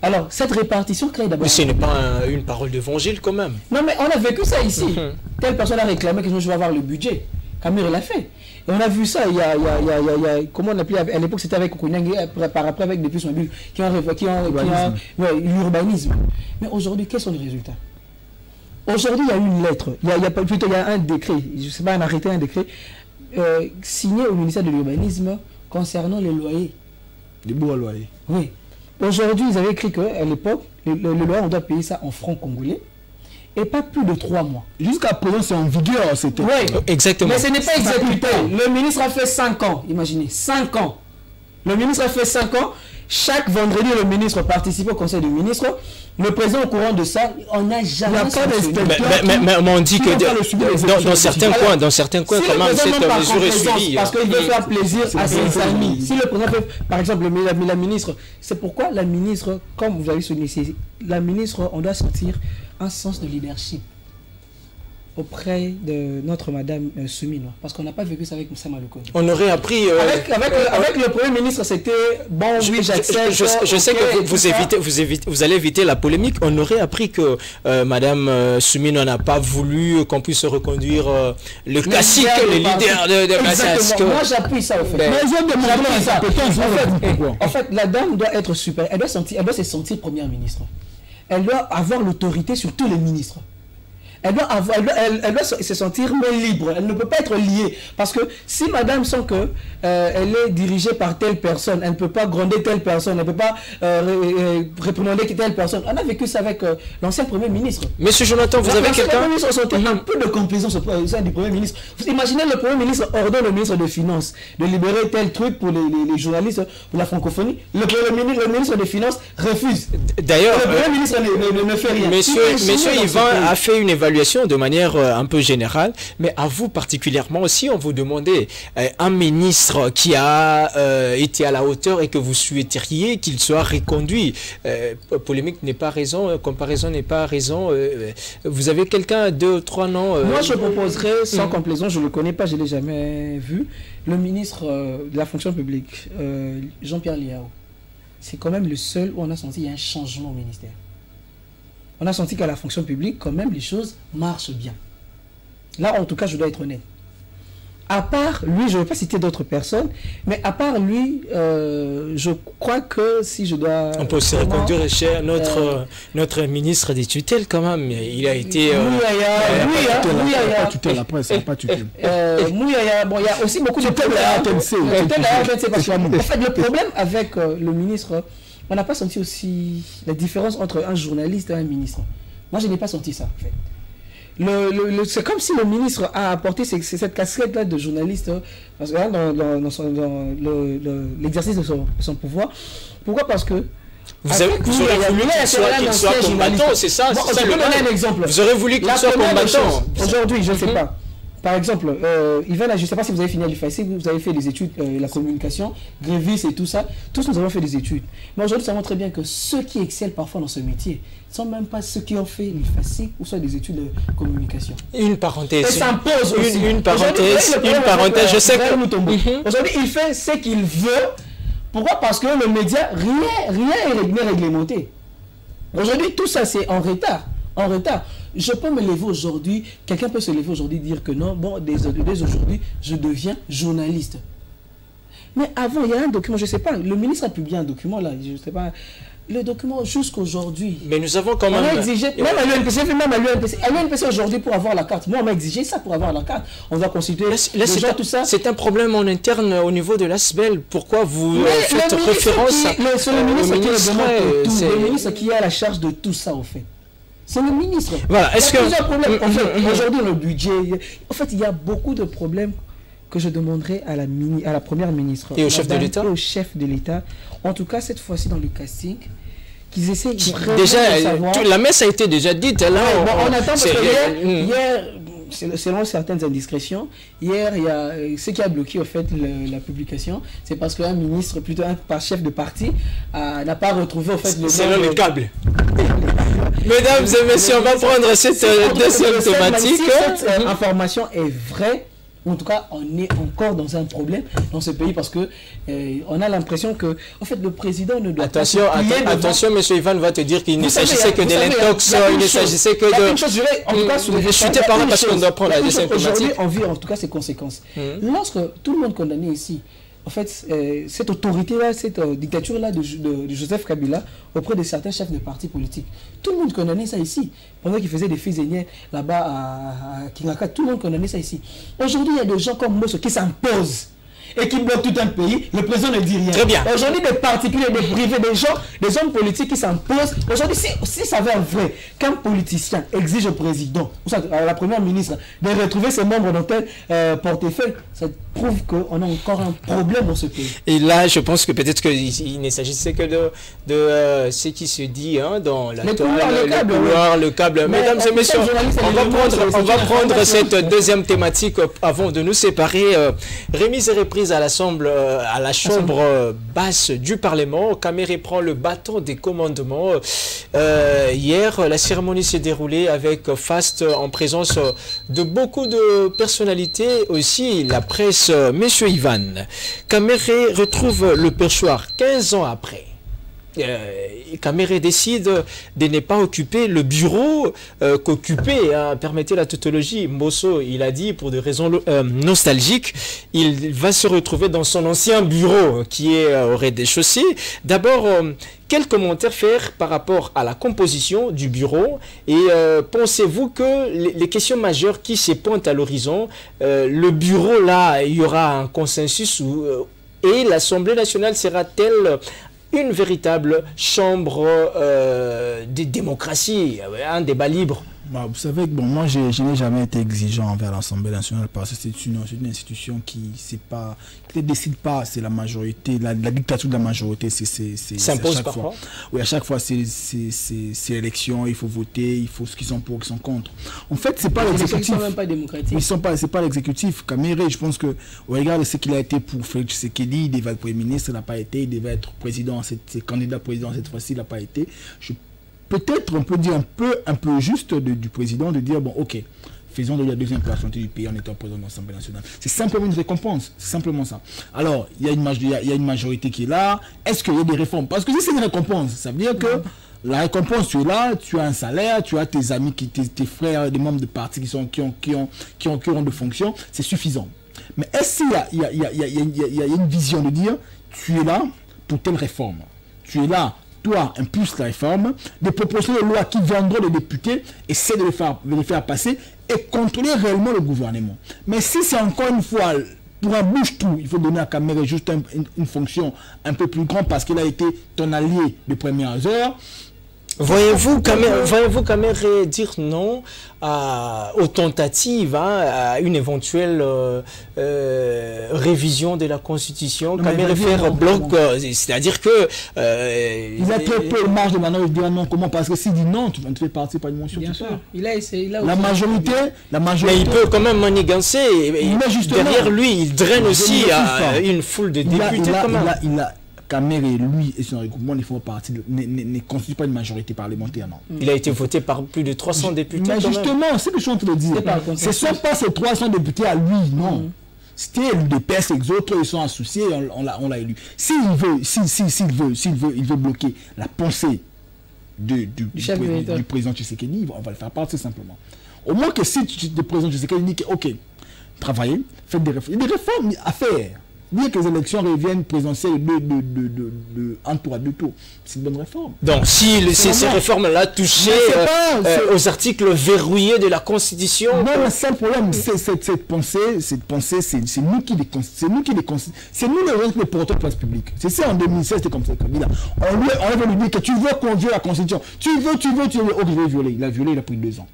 Alors, cette répartition crée d'abord... Mais ce n'est pas une parole d'évangile quand même. Non, mais on a vécu ça ici. Telle personne a réclamé que je vais avoir le budget. Camille l'a fait. Et on a vu ça, il y a comment on appelait, à l'époque c'était avec Koukouniang, par après avec depuis son but, qui ont l'urbanisme. Mais aujourd'hui, quels sont les résultats? Aujourd'hui, il y a une lettre, il y a un décret, je ne sais pas, un arrêté, un décret, signé au ministère de l'Urbanisme concernant les loyers. Les baux à loyer. Oui. Aujourd'hui, ils avaient écrit qu'à l'époque, le loyer, on doit payer ça en francs congolais et pas plus de 3 mois. Jusqu'à présent, c'est en vigueur, c'était. Oui, exactement. Mais ce n'est pas exécuté. Le ministre a fait 5 ans, imaginez, 5 ans. Le ministre a fait 5 ans. Chaque vendredi, le ministre participe au conseil des ministres. Le président au courant de ça, on n'a jamais... Il n'y a pas d'inspecteur. Mais on dit que dans certains coins, quand même, cette mesure est suivie. Parce qu'il veut faire plaisir à ses amis. Si le président fait, par exemple, la ministre, c'est pourquoi la ministre, comme vous avez souligné, la ministre, on doit sentir un sens de leadership auprès de notre madame Soumino, parce qu'on n'a pas vécu ça avec Moussa Maloukoni. On aurait appris... avec le premier ministre, c'était bon, oui, j'accepte. Je sais que vous allez éviter la polémique. On aurait appris que madame Soumino n'a pas voulu qu'on puisse reconduire le classique, le leader de Massas. Moi, j'appuie ça, au fait. Mais ils ont demandé ça. En fait, la dame doit être super. Elle doit se sentir première ministre. Elle doit avoir l'autorité sur tous les ministres. Elle doit se sentir libre. Elle ne peut pas être liée. Parce que si madame sent que elle est dirigée par telle personne, elle ne peut pas gronder telle personne, elle ne peut pas réprimander telle personne. On a vécu ça avec l'ancien Premier ministre. Monsieur Jonathan, vous avez quelqu'un... L'ancien Premier ministre un peu de complaisance au sein du Premier ministre. Vous imaginez le Premier ministre ordonne au ministre des Finances de libérer tel truc pour les journalistes, pour la francophonie. Le ministre des Finances refuse. D'ailleurs, le Premier ministre ne fait rien. Monsieur Yvan a fait une évaluation de manière un peu générale, mais à vous particulièrement aussi, on vous demandait un ministre qui a été à la hauteur et que vous souhaiteriez qu'il soit reconduit. Polémique n'est pas raison, comparaison n'est pas raison. Vous avez quelqu'un, 2 ou 3 noms Moi, je proposerais, sans complaisance, je ne le connais pas, je ne l'ai jamais vu, le ministre de la fonction publique, Jean-Pierre Liao. C'est quand même le seul où on a senti qu'il y a un changement au ministère. On a senti qu'à la fonction publique, quand même, les choses marchent bien. Là, en tout cas, je dois être honnête. À part lui, je ne vais pas citer d'autres personnes, mais à part lui, je crois que si je dois... On peut aussi reconduire notre ministre des tutelles quand même. Il a été... La presse, pas tutelle. Mouyaya, bon, il y a aussi beaucoup de problèmes. En fait, le problème avec le ministre, on n'a pas senti aussi la différence entre un journaliste et un ministre. Moi, je n'ai pas senti ça, en fait. C'est comme si le ministre a apporté cette casquette-là de journaliste parce que, dans l'exercice de son pouvoir. Pourquoi? Parce que vous aurez voulu qu'il soit combattant, c'est ça? Je peux donner un exemple. Vous aurez voulu qu'il soit combattant. Aujourd'hui, je ne sais pas. Par exemple, Yvan, je ne sais pas si vous avez fini à l'UFAC, vous avez fait des études, la communication, grévistes et tout ça. Tous nous avons fait des études. Mais aujourd'hui, nous savons très bien que ceux qui excellent parfois dans ce métier ne sont même pas ceux qui ont fait l'UFAC ou soit des études de communication. Une parenthèse. Et ça impose aussi. Une parenthèse, je sais que... Aujourd'hui, il fait ce qu'il veut. Pourquoi? Parce que le média, rien n'est réglementé. Aujourd'hui, tout ça, c'est en retard. En retard. Je peux me lever aujourd'hui, quelqu'un peut se lever aujourd'hui et dire que non, bon, dès aujourd'hui, je deviens journaliste. Mais avant, il y a un document, je ne sais pas, le ministre a publié un document là, je ne sais pas, le document jusqu'aujourd'hui. Mais nous avons quand même... On a exigé, même à l'UNPC aujourd'hui pour avoir la carte. Moi, on m'a exigé ça pour avoir la carte. On va consulter tout ça. C'est un problème en interne au niveau de l'ASBEL. Pourquoi vous faites référence le ministre qui a la charge de tout ça, au fait. C'est le ministre. Voilà. Est-ce que aujourd'hui le budget, en fait, il y a beaucoup de problèmes que je demanderai à la première ministre et au chef de l'État. Au chef de l'État. En tout cas, cette fois-ci dans le casting, qu'ils essaient déjà de savoir. La messe a été déjà dite. Là, on attend parce que hier, selon certaines indiscrétions, hier, il y a ce qui a bloqué au fait la publication, c'est parce qu'un ministre, plutôt un chef de parti, n'a pas retrouvé au fait le... C'est le câble. Mesdames et messieurs, on va prendre cette deuxième thématique. Si cette information est vraie, en tout cas, on est encore dans un problème dans ce pays parce que on a l'impression que, en fait, le président ne doit pas... Attention, monsieur Yvan va te dire qu'il ne s'agissait que de l'intox, il ne s'agissait que de... Je suis parlé parce qu'on doit prendre la deuxième thématique. Aujourd'hui, on vit en tout cas ses conséquences. Lorsque tout le monde condamné ici en fait, cette autorité-là, cette dictature-là de Joseph Kabila auprès de certains chefs de partis politiques. Tout le monde condamnait ça ici. Pendant qu'il faisait des fusillés là-bas à Kingaka, tout le monde condamnait ça ici. Aujourd'hui, il y a des gens comme Mosso qui s'imposent et qui bloquent tout un pays. Le président ne dit rien. Très bien. Aujourd'hui, des particuliers, des privés, des gens, des hommes politiques qui s'imposent. Aujourd'hui, si ça va vrai, qu'un politicien exige au président, ou à la première ministre, de retrouver ses membres dans tel portefeuille, ça prouve qu'on a encore un problème dans ce pays. Et là, je pense que peut-être qu'il ne s'agissait que de ce qui se dit dans la toile, le câble. Mesdames et messieurs, on va prendre cette deuxième thématique avant de nous séparer. Remise et reprise à la chambre basse du Parlement. Kamere prend le bâton des commandements. Hier, la cérémonie s'est déroulée avec faste en présence de beaucoup de personnalités, aussi la presse. Monsieur Ivan, Kamere retrouve le perchoir 15 ans après. Kamere décide de ne pas occuper le bureau qu'occupait, permettez la tautologie, Mosso, il a dit pour des raisons nostalgiques, il va se retrouver dans son ancien bureau qui est au rez-de-chaussée. D'abord, quel commentaire faire par rapport à la composition du bureau et pensez-vous que les questions majeures qui se pointent à l'horizon, le bureau là, il y aura un consensus et l'Assemblée nationale sera-t-elle une véritable chambre de démocratie, un débat libre? Vous savez que moi je n'ai jamais été exigeant envers l'Assemblée nationale parce que c'est une institution qui ne décide pas, c'est la majorité, la dictature de la majorité, s'impose parfois. Oui, à chaque fois c'est l'élection, il faut voter, il faut ce qu'ils sont pour, qui sont contre. En fait, c'est pas l'exécutif. Ils ne sont même pas démocratiques. C'est pas l'exécutif. Kamere, je pense que au regard de ce qu'il a été pour Félix Tshisekedi, il devait être Premier ministre, il n'a pas été, il devait être président, candidat président cette fois-ci, il n'a pas été. Peut-être on peut dire un peu juste du président de dire bon ok, faisons de la deuxième personnalité du pays en étant président de l'Assemblée nationale. C'est simplement une récompense, c'est simplement ça. Alors il y a une majorité qui est là. Est-ce qu'il y a des réformes? Parce que si c'est une récompense, ça veut dire que la récompense, tu es là, tu as un salaire, tu as tes amis, tes frères, des membres de parti qui ont de fonctions, c'est suffisant. Mais est-ce qu'il y a une vision de dire tu es là pour telle réforme, tu es là, toi, impulse la réforme, des propositions de loi qui viendront des députés, essaie de les faire passer et contrôler réellement le gouvernement. Mais si c'est encore une fois pour un bouche-tout, il faut donner à Kamere juste une fonction un peu plus grande parce qu'il a été ton allié de premières heures. Voyez-vous Kamere dire non aux tentatives, à une éventuelle révision de la Constitution? Kamere faire bloc, c'est-à-dire que... il a très peu de marge de manœuvre de dire non. Comment? Parce que s'il dit non, tu fais partie par une motion. Bien sûr. Il a essayé. La majorité... Mais il peut quand même manigancer. Derrière lui, il draine aussi une foule de députés. Kamere, lui et son regroupement ne constituent pas une majorité parlementaire, non. Il a été voté par plus de 300 députés. Mais justement, c'est ce que je suis en train de dire. Ce ne sont pas ces 300 députés à lui, non. C'était l'UDPS, les autres, ils sont associés, on l'a élu. S'il veut bloquer la pensée du président Tshisekedi, on va le faire partir simplement. Au moins que si le président Tshisekedi dit que, ok, travaillez, faites des réformes. Il y a des réformes à faire. Dire que les élections reviennent présidentielles de un tour à deux tours, c'est une bonne réforme. Donc si ces réformes-là touchaient aux articles verrouillés de la Constitution... Non, le seul problème, c'est cette pensée, c'est nous qui les constituons. C'est nous les porteurs de place publique. C'est ça en 2016, c'était comme ça. On va lui dire que tu veux qu'on viole la Constitution. Tu veux, ok, je vais violer. Il a violé, il a pris 2 ans.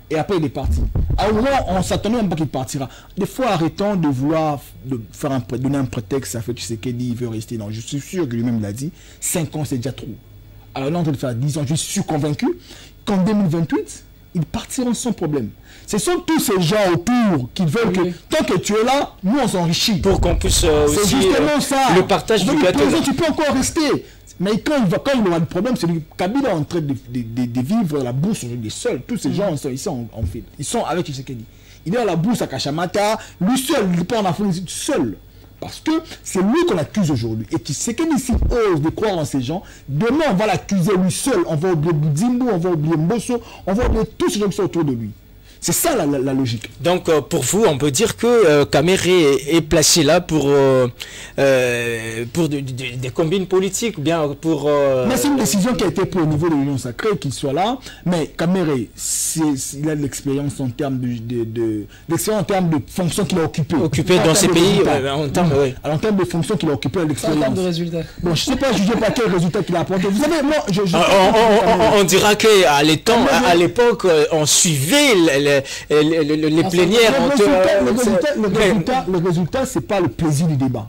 Et après, il est parti. À un moment, on s'attendait même pas qu'il partira. Des fois, arrêtons de vouloir donner un prétexte à fait Tshisekedi, il veut rester. Non, je suis sûr que lui-même l'a dit. 5 ans, c'est déjà trop. Alors là, on doit faire 10 ans. Je suis convaincu qu'en 2028, ils partiront sans problème. Ce sont tous ces gens autour qui veulent que, tant que tu es là, nous, on s'enrichit. Pour qu'on puisse aussi le partage du gâteau. Tu peux encore rester. Mais quand il aura le problème, c'est que Kabila est en train de vivre la bourse aujourd'hui seul. Tous ces gens sont ici en fait. Ils sont avec Tshisekedi. Il est à la bourse à Kachamata, lui seul, il n'est pas en Afrique, seul. Parce que c'est lui qu'on accuse aujourd'hui. Et Tshisekedi, s'il ose de croire en ces gens, demain on va l'accuser lui seul. On va oublier Boudzimbo, on va oublier Mbosso, on va oublier tous ces gens qui sont autour de lui. C'est ça la logique. Donc pour vous, on peut dire que Kamere est placé là pour des combines politiques, ou bien pour... Mais c'est une décision qui a été prise au niveau de l'Union Sacrée, qu'il soit là. Mais Kamere, il a de l'expérience en termes de fonctions qu'il a occupées. Occupé dans ces pays, en termes de fonctions qu'il a occupées, il a de l'expérience. En termes de résultats. Bon, je ne sais pas juger par quel résultat qu'il a apporté. Vous savez, moi, on dira qu'à l'époque, on suivait les plénières. Le résultat, c'est pas le plaisir du débat.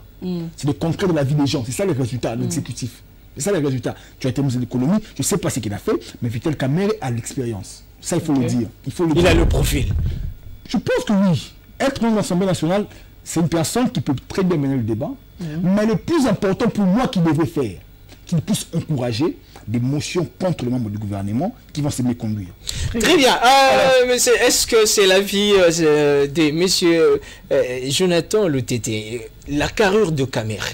C'est le concret de la vie des gens. C'est ça le résultat de l'exécutif. C'est ça le résultat. Tu as été ministre de l'économie, je ne sais pas ce qu'il a fait, mais Vital Kamerhe a l'expérience. Ça, il faut le dire. Il a le profil. Je pense que oui. Être dans l'Assemblée nationale, c'est une personne qui peut très bien mener le débat. Mais le plus important pour moi qu'il devrait faire, qu'il puisse encourager des motions contre les membres du gouvernement qui vont se méconduire. Très bien. Est-ce que c'est l'avis de monsieur Jonathan Lutete, la carrure de Kamere,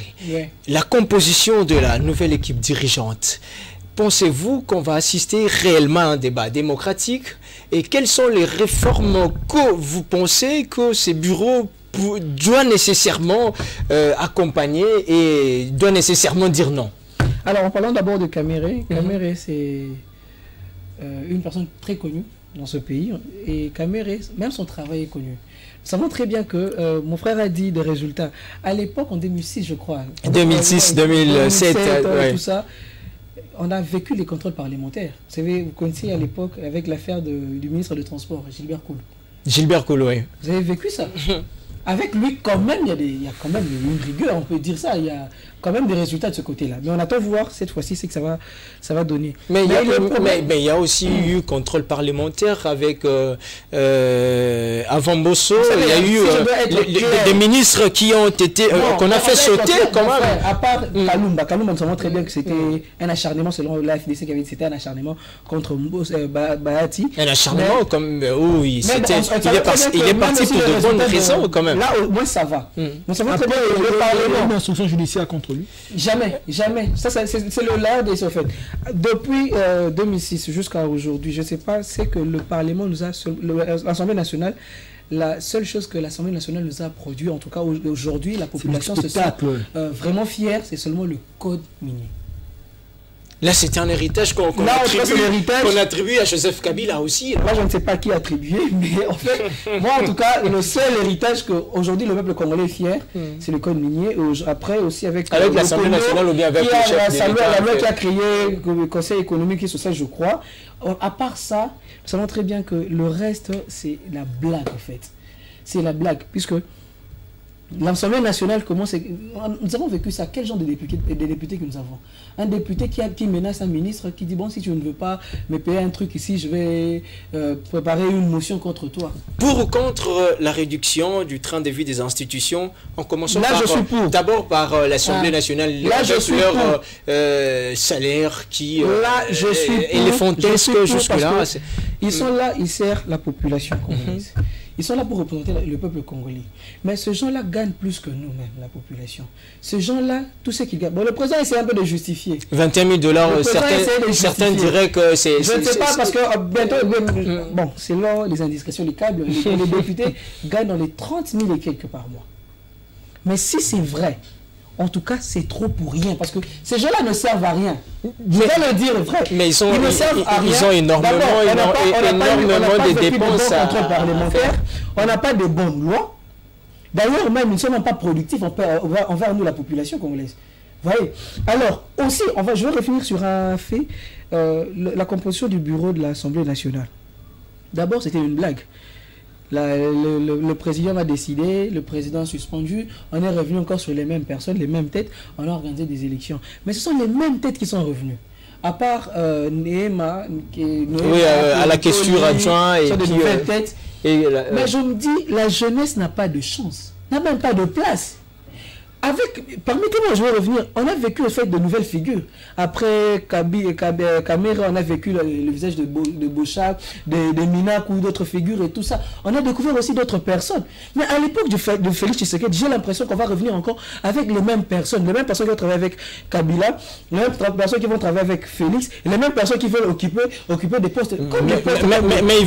la composition de la nouvelle équipe dirigeante? Pensez-vous qu'on va assister réellement à un débat démocratique? Et quelles sont les réformes que vous pensez que ces bureaux doivent nécessairement accompagner et doivent nécessairement dire non? Alors, en parlant d'abord de Kamere, Kamere c'est une personne très connue dans ce pays. Et Kamere, même son travail est connu. Nous savons très bien que mon frère a dit des résultats. À l'époque, en 2006, je crois. 2006, 2007, tout ça. On a vécu les contrôles parlementaires. Vous savez, vous connaissez à l'époque, avec l'affaire du ministre des Transports, Gilbert Koul. Gilbert Koul, oui. Vous avez vécu ça? Avec lui, quand même, il y a quand même une rigueur, on peut dire ça. Il y a quand même des résultats de ce côté-là. Mais on attend voir cette fois-ci ce que ça va donner. Mais il y a aussi eu contrôle parlementaire avec avant Bosso. Il y a eu des ministres qui ont été qu'on a fait sauter quand même. À part Kalumba, on sait très bien que c'était un acharnement selon la FDC qui avait dit c'était un acharnement contre Bahati. Un acharnement comme oui, il est parti pour de bonnes raisons quand même. Là au moins ça va. On sait très bien le Parlement. Une instruction judiciaire contre lui. Jamais, jamais. Ça, c'est le lard des fait. Depuis 2006 jusqu'à aujourd'hui, je ne sais pas, c'est que le Parlement nous a... L'Assemblée nationale, la seule chose que l'Assemblée nationale nous a produit, en tout cas aujourd'hui, la population se sent vraiment fière, c'est seulement le code minier. Là, c'était un héritage qu'on attribue à Joseph Kabila aussi. Moi, je ne sais pas qui attribué, mais en fait, moi, en tout cas, le seul héritage qu'aujourd'hui le peuple congolais est fier, c'est le code minier. Après, aussi avec l'Assemblée nationale ou bien avec le chef de l'État. La loi qui a créé le Conseil économique et social, je crois. À part ça, nous savons très bien que le reste, c'est la blague, en fait. C'est la blague, puisque l'Assemblée nationale commence... Nous avons vécu ça. Quel genre de députés que nous avons? Un député qui menace un ministre, qui dit, bon, si tu ne veux pas me payer un truc ici, je vais préparer une motion contre toi. Pour ou contre la réduction du train de vie des institutions, en commençant d'abord par l'Assemblée nationale, avec leur salaire qui est éléphantesque jusque-là. Ils sont là, ils servent la population congolaise. Ils sont là pour représenter le peuple congolais. Mais ces gens-là gagnent plus que nous-mêmes, la population. Ces gens-là, tous ceux qui gagnent... Bon, le président essaie un peu de justifier. 21 000 $, certains diraient que c'est... Je ne sais pas parce que bientôt... Bon, selon les indiscrétions du câble, les députés gagnent dans les 30 000 et quelques par mois. Mais si c'est vrai, en tout cas, c'est trop pour rien. Parce que ces gens-là ne servent à rien. Je vais le dire vrai. Mais ils ont énormément de dépenses parlementaires. On n'a pas de bonnes lois. D'ailleurs, même, ils ne sont même pas productifs envers nous, la population congolaise. Vous voyez? Alors, aussi, je vais revenir sur un fait. La composition du bureau de l'Assemblée nationale. D'abord, c'était une blague. Le président a décidé, le président a suspendu, on est revenu encore sur les mêmes personnes, les mêmes têtes, on a organisé des élections. Mais ce sont les mêmes têtes qui sont revenues. À part Néma, à la question adjoint et de nouvelles têtes. Mais je me dis, la jeunesse n'a pas de chance, n'a même pas de place. permettez-moi, je vais revenir. On a vécu le fait de nouvelles figures. Après Caméra, on a vécu le visage de Bochak, de Minak ou d'autres figures et tout ça. On a découvert aussi d'autres personnes. Mais à l'époque de Félix Tshisekedi, j'ai l'impression qu'on va revenir encore avec les mêmes personnes. Les mêmes personnes qui vont travailler avec Kabila, les mêmes personnes qui vont travailler avec Félix, et les mêmes personnes qui veulent occuper des postes. Mais ils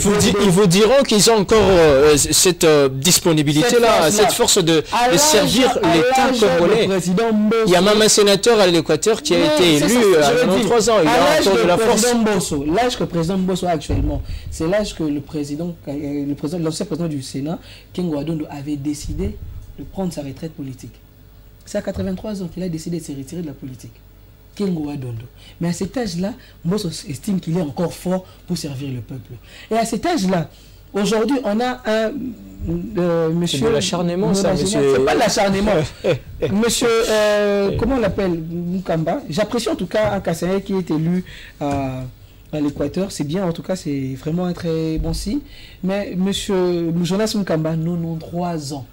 vous diront qu'ils ont encore cette disponibilité-là, cette force de servir l'État congolais. Il y a même un sénateur à l'Équateur qui a été élu à 3 ans. Il a encore de la force. L'âge que le président Mbosso a actuellement, c'est l'âge que l'ancien président du Sénat, Kengo Adondo, avait décidé de prendre sa retraite politique. C'est à 83 ans qu'il a décidé de se retirer de la politique. Kengo Adondo. Mais à cet âge-là, Mbosso estime qu'il est encore fort pour servir le peuple. Et à cet âge-là, aujourd'hui, on a un monsieur... C'est de l'acharnement, ça, monsieur... C'est pas de l'acharnement. Monsieur, comment on l'appelle, Mukamba. J'apprécie en tout cas un Kassaye qui est élu à l'Équateur. C'est bien, en tout cas, c'est vraiment un très bon signe. Mais monsieur Jonas Mukamba, 93 ans,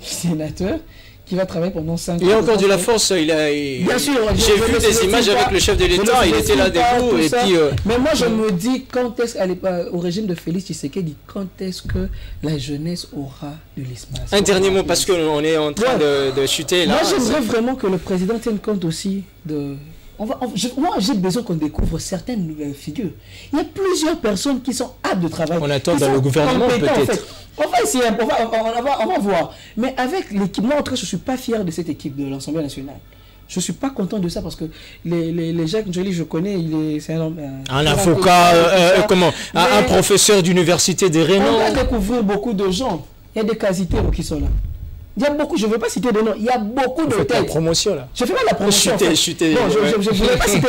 sénateur, qui va travailler pendant 5 ans. Il a encore de la force. Bien sûr. J'ai vu des images avec le chef de l'État. Il était là debout. Et puis, mais moi, je me dis, quand est-ce au régime de Félix Tshisekedi, quand est-ce que la jeunesse aura de l'espace? Un dernier mot, parce qu'on est en train de chuter là. Moi, j'aimerais vraiment que le président tienne compte aussi de... Moi, j'ai besoin qu'on découvre certaines nouvelles figures. Il y a plusieurs personnes qui sont aptes de travailler. On attend dans le gouvernement, peut-être. En fait. On va essayer, on va voir. Mais avec l'équipe, moi, en tout cas, je ne suis pas fier de cette équipe de l'Assemblée nationale. Je ne suis pas content de ça parce que les Jacques Njoli, je connais, c'est un homme... un avocat, un professeur d'université de renom. On va découvrir beaucoup de gens. Il y a des quasi-terres qui sont là. Il y a beaucoup, je ne veux pas citer de noms, il y a beaucoup de têtes. La promotion là. Je ne fais pas la promotion. Chuter. Non, je ne vais pas citer.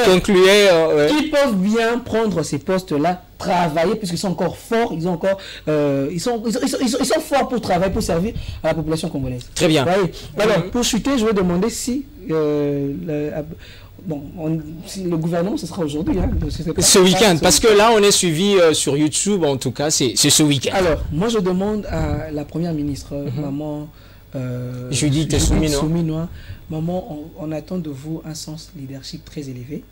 Concluez. Qui peuvent bien prendre ces postes-là, travailler, puisqu'ils sont encore forts, ils sont forts pour travailler, pour servir à la population congolaise. Très bien. Alors, pour chuter, je vais demander si... si le gouvernement, ce sera aujourd'hui. Hein, ce week-end, parce que là, on est suivi sur YouTube, en tout cas, c'est ce week-end. Alors, moi, je demande à la première ministre, maman Judith Souminois, maman, on attend de vous un sens leadership très élevé.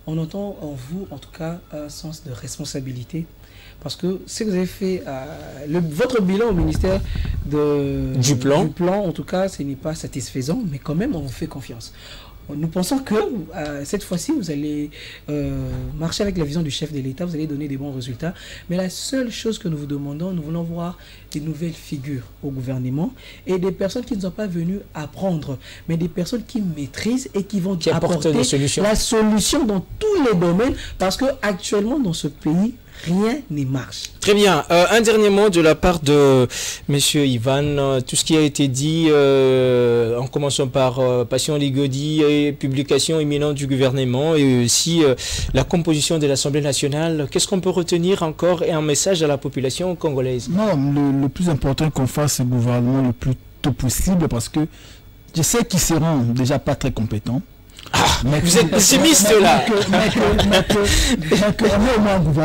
On entend en vous, en tout cas, un sens de responsabilité. Parce que ce que vous avez fait, votre bilan au ministère du plan, en tout cas, ce n'est pas satisfaisant, mais quand même, on vous fait confiance. Nous pensons que cette fois-ci, vous allez marcher avec la vision du chef de l'État, vous allez donner des bons résultats. Mais la seule chose que nous vous demandons, nous voulons voir des nouvelles figures au gouvernement et des personnes qui ne sont pas venues apprendre, mais des personnes qui maîtrisent et qui vont apporter la solution dans tous les domaines, parce qu'actuellement, dans ce pays, rien ne marche. Très bien. Un dernier mot de la part de M. Ivan. Tout ce qui a été dit, en commençant par Passion Ligodi et publication imminente du gouvernement, et aussi la composition de l'Assemblée nationale. Qu'est-ce qu'on peut retenir encore, et un message à la population congolaise? Non, le plus important qu'on fasse ce gouvernement le plus tôt possible, parce que je sais qu'ils seront déjà pas très compétents. Vous êtes pessimiste là.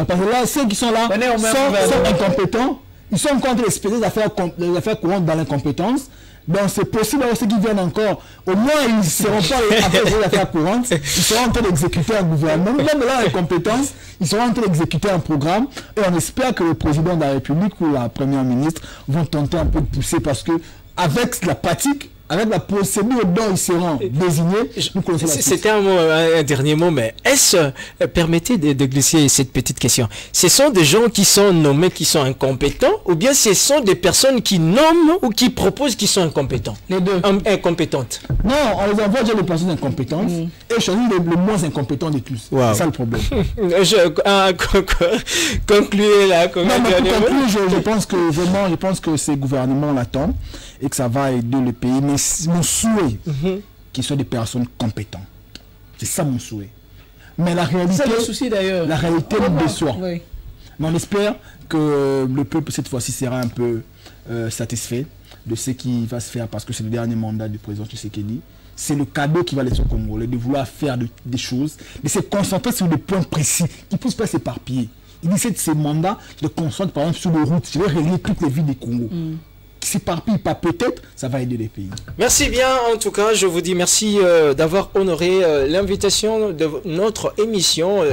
Parce que là, ceux qui sont là sont incompétents. Ils sont contre les affaires courantes dans l'incompétence. Donc c'est possible avec ceux qui viennent encore. Au moins, ils ne seront pas après les affaires courantes. Ils seront en train d'exécuter un gouvernement. Même là, l'incompétence, ils seront en train d'exécuter un programme. Et on espère que le président de la République ou la première ministre vont tenter un peu de pousser, parce que avec la pratique, avec la procédure dont ils seront désignés, nous connaissons la suite. C'était un dernier mot, mais permettez de glisser cette petite question. Ce sont des gens qui sont nommés, qui sont incompétents, ou bien ce sont des personnes qui nomment ou qui proposent qui sont incompétents? Les deux. Incompétentes. Non, on les envoie déjà des personnes incompétentes et choisir le moins incompétent de tous. Wow. C'est ça le problème. Concluez là. Je pense que ces gouvernements l'attendent et que ça va aider le pays. Mais mon souhait, qu'ils soient des personnes compétentes. C'est ça mon souhait. Mais la réalité, c'est le souci d'ailleurs. La réalité nous déçoit. Oui. Mais on espère que le peuple cette fois-ci sera un peu satisfait de ce qui va se faire, parce que c'est le dernier mandat du président Tshisekedi. C'est le cadeau qui va laisser aux Congolais de vouloir faire des choses, de se concentrer sur des points précis, qui ne puissent pas s'éparpiller. Il essaie de ces mandats de concentrer par exemple sur les routes, je vais régler toutes les villes du Congo. s'éparpille pas, peut-être, ça va aider les pays. Merci bien, en tout cas, je vous dis merci d'avoir honoré l'invitation de notre émission,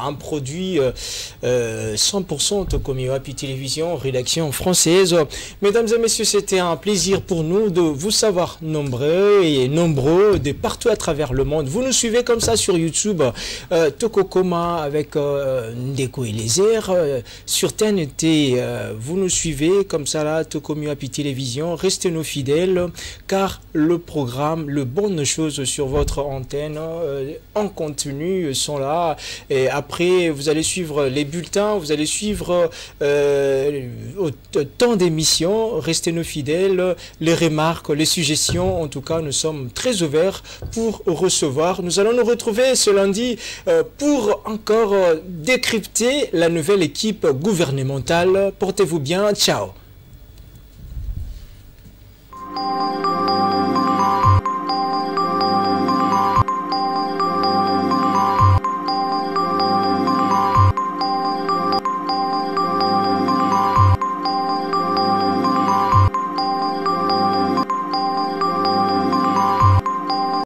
un produit 100% Tokomi Wapi Télévision, rédaction française. Mesdames et messieurs, c'était un plaisir pour nous de vous savoir nombreux et nombreux de partout à travers le monde. Vous nous suivez comme ça sur YouTube, Tokokoma avec Ndeko et les airs, sur TNT, vous nous suivez comme ça là, Tokomi Wapi Télévision, restez nos fidèles, car le programme, le bonnes choses sur votre antenne en continu sont là, et après vous allez suivre les bulletins, vous allez suivre autant d'émissions, restez nos fidèles, les remarques, les suggestions, en tout cas nous sommes très ouverts pour recevoir. Nous allons nous retrouver ce lundi pour encore décrypter la nouvelle équipe gouvernementale. Portez-vous bien, ciao.